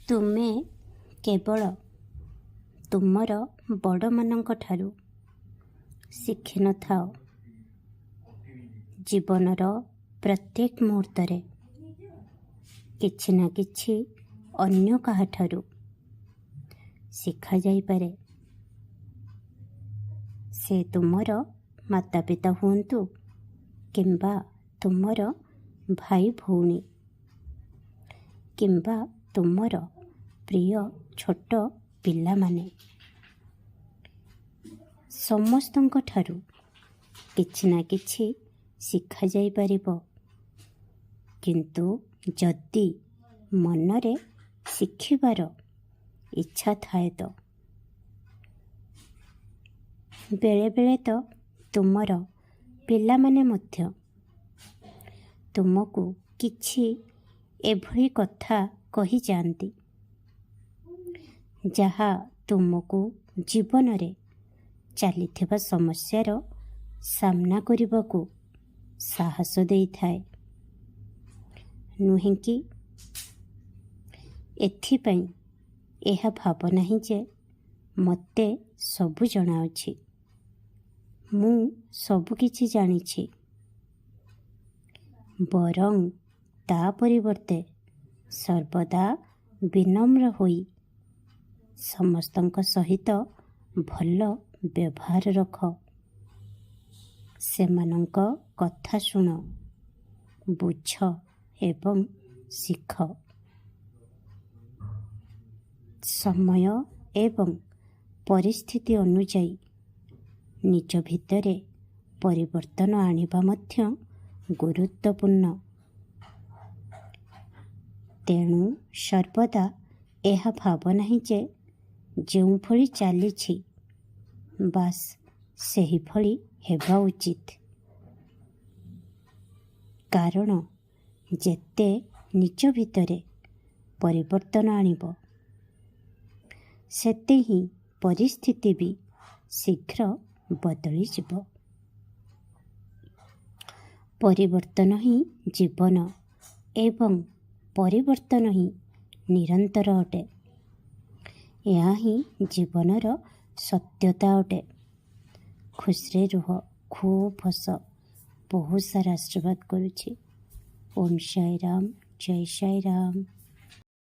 ତୁମେ କେବଳ ତୁମର ବଡ଼ମାନଙ୍କ ଠାରୁ ଶିଖିନଥାଅ। ଜୀବନର ପ୍ରତ୍ୟେକ ମୁହୂର୍ତ୍ତରେ କିଛି ନା କିଛି ଅନ୍ୟ କାହାଠାରୁ ଶିଖାଯାଇପାରେ। ସେ ତୁମର ମାତା ପିତା ହୁଅନ୍ତୁ କିମ୍ବା ତୁମର ଭାଇ ଭଉଣୀ କିମ୍ବା ତୁମର ପ୍ରିୟ ଛୋଟ ପିଲାମାନେ, ସମସ୍ତଙ୍କ ଠାରୁ କିଛି ନା କିଛି ଶିଖାଯାଇପାରିବ। କିନ୍ତୁ ଯଦି ମନରେ ଶିଖିବାର ଇଚ୍ଛା ଥାଏ ତ ବେଳେବେଳେ ତ ତୁମର ପିଲାମାନେ ମଧ୍ୟ ତୁମକୁ କିଛି ଏଭଳି କଥା କହିଯାଆନ୍ତି ଯାହା ତୁମକୁ ଜୀବନରେ ଚାଲିଥିବା ସମସ୍ୟାର ସାମ୍ନା କରିବାକୁ ସାହସ ଦେଇଥାଏ, ନୁହେଁ କି? ଏଥିପାଇଁ ଏହା ଭାବ ନାହିଁ ଯେ ମୋତେ ସବୁ ଜଣାଅଛି, ମୁଁ ସବୁ କିଛି ଜାଣିଛି। ବରଂ ତା ପରିବର୍ତ୍ତେ ସର୍ବଦା ବିନମ୍ର ହୋଇ ସମସ୍ତଙ୍କ ସହିତ ଭଲ ବ୍ୟବହାର ରଖ। ସେମାନଙ୍କ କଥା ଶୁଣ, ବୁଝ ଏବଂ ଶିଖ। ସମୟ ଏବଂ ପରିସ୍ଥିତି ଅନୁଯାୟୀ ନିଜ ଭିତରେ ପରିବର୍ତ୍ତନ ଆଣିବା ମଧ୍ୟ ଗୁରୁତ୍ୱପୂର୍ଣ୍ଣ। ତେଣୁ ସର୍ବଦା ଏହା ଭାବ ନାହିଁ ଯେ ଯେଉଁଭଳି ଚାଲିଛି ବାସ୍ ସେହିଭଳି ହେବା ଉଚିତ। କାରଣ ଯେତେ ନିଜ ଭିତରେ ପରିବର୍ତ୍ତନ ଆଣିବ, ସେତେ ହିଁ ପରିସ୍ଥିତି ବି ଶୀଘ୍ର ବଦଳିଯିବ। ପରିବର୍ତ୍ତନ ହିଁ ଜୀବନ ଏବଂ ପରିବର୍ତ୍ତନ ହିଁ ନିରନ୍ତର ଅଟେ। ଏହା ହିଁ ଜୀବନର ସତ୍ୟତା ଅଟେ। ଖୁସିରେ ରୁହ, ଖୁବ୍ ହସ। ବହୁତ ସାରା ଆଶୀର୍ବାଦ କରୁଛି। ଓମ୍ ସାଇ ରାମ, ଜୟ ସାଇ ରାମ।